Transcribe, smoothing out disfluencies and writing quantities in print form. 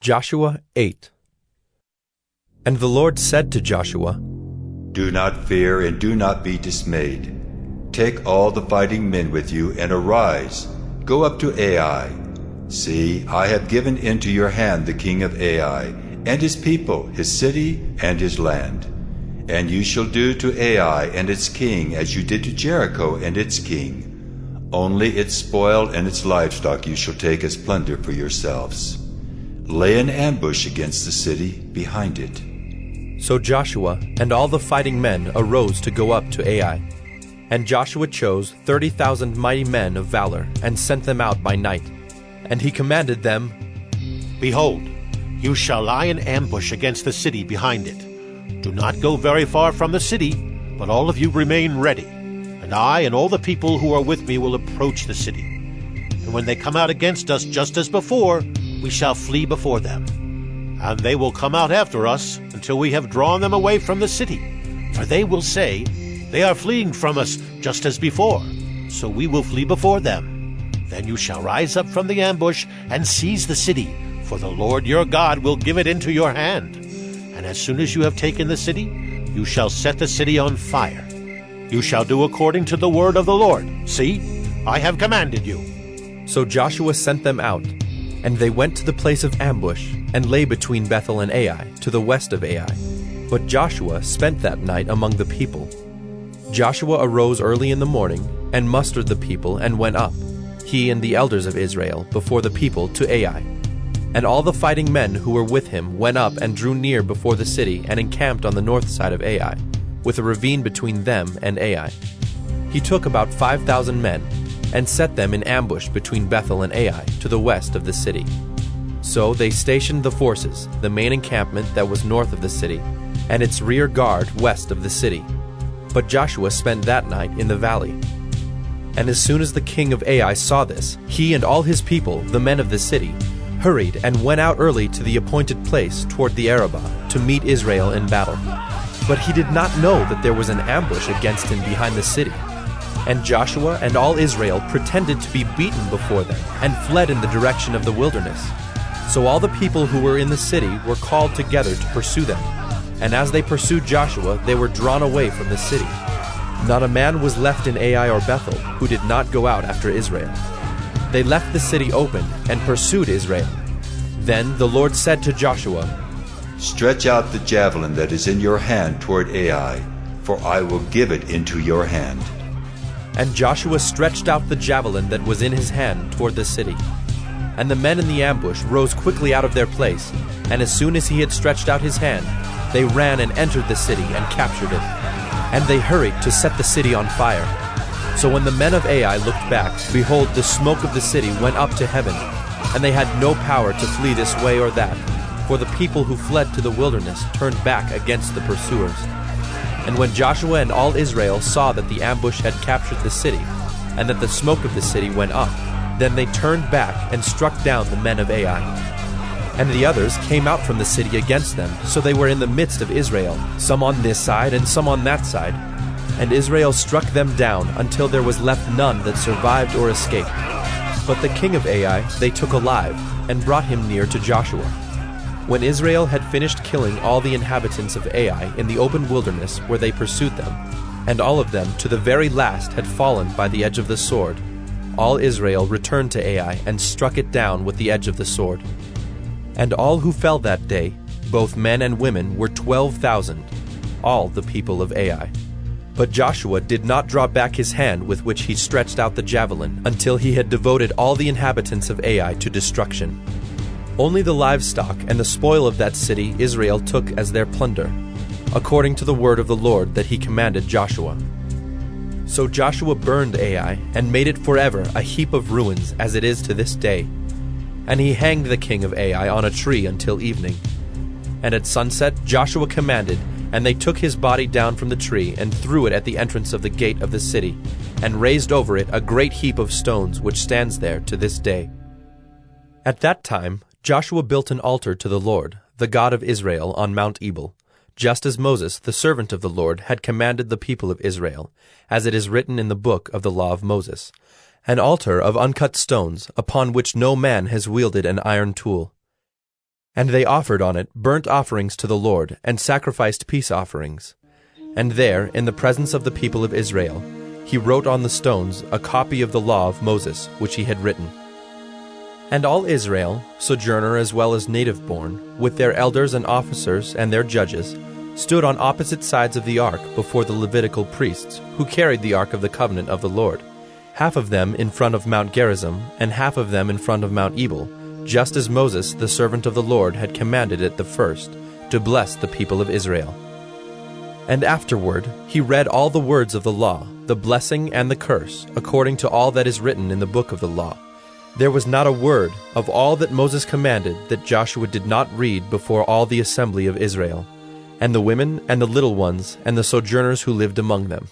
Joshua 8. And the Lord said to Joshua, Do not fear and do not be dismayed. Take all the fighting men with you and arise, go up to Ai. See, I have given into your hand the king of Ai, and his people, his city, and his land. And you shall do to Ai and its king as you did to Jericho and its king. Only its spoil and its livestock you shall take as plunder for yourselves. Lay an ambush against the city behind it. So Joshua and all the fighting men arose to go up to Ai. And Joshua chose 30,000 mighty men of valor and sent them out by night. And he commanded them, Behold, you shall lie in ambush against the city behind it. Do not go very far from the city, but all of you remain ready. And I and all the people who are with me will approach the city. And when they come out against us just as before, we shall flee before them. And they will come out after us until we have drawn them away from the city. For they will say, They are fleeing from us just as before, so we will flee before them. Then you shall rise up from the ambush and seize the city, for the Lord your God will give it into your hand. And as soon as you have taken the city, you shall set the city on fire. You shall do according to the word of the Lord. See, I have commanded you. So Joshua sent them out, and they went to the place of ambush, and lay between Bethel and Ai, to the west of Ai. But Joshua spent that night among the people. Joshua arose early in the morning, and mustered the people, and went up, he and the elders of Israel, before the people to Ai. And all the fighting men who were with him went up and drew near before the city, and encamped on the north side of Ai, with a ravine between them and Ai. He took about 5,000 men, and set them in ambush between Bethel and Ai, to the west of the city. So they stationed the forces, the main encampment that was north of the city, and its rear guard west of the city. But Joshua spent that night in the valley. And as soon as the king of Ai saw this, he and all his people, the men of the city, hurried and went out early to the appointed place toward the Arabah to meet Israel in battle. But he did not know that there was an ambush against him behind the city. And Joshua and all Israel pretended to be beaten before them, and fled in the direction of the wilderness. So all the people who were in the city were called together to pursue them. And as they pursued Joshua, they were drawn away from the city. Not a man was left in Ai or Bethel who did not go out after Israel. They left the city open and pursued Israel. Then the Lord said to Joshua, Stretch out the javelin that is in your hand toward Ai, for I will give it into your hand. And Joshua stretched out the javelin that was in his hand toward the city. And the men in the ambush rose quickly out of their place, and as soon as he had stretched out his hand, they ran and entered the city and captured it. And they hurried to set the city on fire. So when the men of Ai looked back, behold, the smoke of the city went up to heaven, and they had no power to flee this way or that, for the people who fled to the wilderness turned back against the pursuers. And when Joshua and all Israel saw that the ambush had captured the city, and that the smoke of the city went up, then they turned back and struck down the men of Ai. And the others came out from the city against them, so they were in the midst of Israel, some on this side and some on that side. And Israel struck them down until there was left none that survived or escaped. But the king of Ai they took alive, and brought him near to Joshua. When Israel had finished killing all the inhabitants of Ai in the open wilderness where they pursued them, and all of them to the very last had fallen by the edge of the sword, all Israel returned to Ai and struck it down with the edge of the sword. And all who fell that day, both men and women, were 12,000, all the people of Ai. But Joshua did not draw back his hand with which he stretched out the javelin until he had devoted all the inhabitants of Ai to destruction. Only the livestock and the spoil of that city Israel took as their plunder, according to the word of the Lord that he commanded Joshua. So Joshua burned Ai and made it forever a heap of ruins as it is to this day. And he hanged the king of Ai on a tree until evening. And at sunset Joshua commanded, and they took his body down from the tree and threw it at the entrance of the gate of the city, and raised over it a great heap of stones which stands there to this day. At that time Joshua built an altar to the Lord, the God of Israel, on Mount Ebal, just as Moses, the servant of the Lord, had commanded the people of Israel, as it is written in the book of the law of Moses, an altar of uncut stones, upon which no man has wielded an iron tool. And they offered on it burnt offerings to the Lord, and sacrificed peace offerings. And there, in the presence of the people of Israel, he wrote on the stones a copy of the law of Moses, which he had written. And all Israel, sojourner as well as native-born, with their elders and officers and their judges, stood on opposite sides of the ark before the Levitical priests, who carried the ark of the covenant of the Lord, half of them in front of Mount Gerizim, and half of them in front of Mount Ebal, just as Moses, the servant of the Lord, had commanded at the first, to bless the people of Israel. And afterward he read all the words of the law, the blessing and the curse, according to all that is written in the book of the law. There was not a word of all that Moses commanded that Joshua did not read before all the assembly of Israel, and the women and the little ones and the sojourners who lived among them.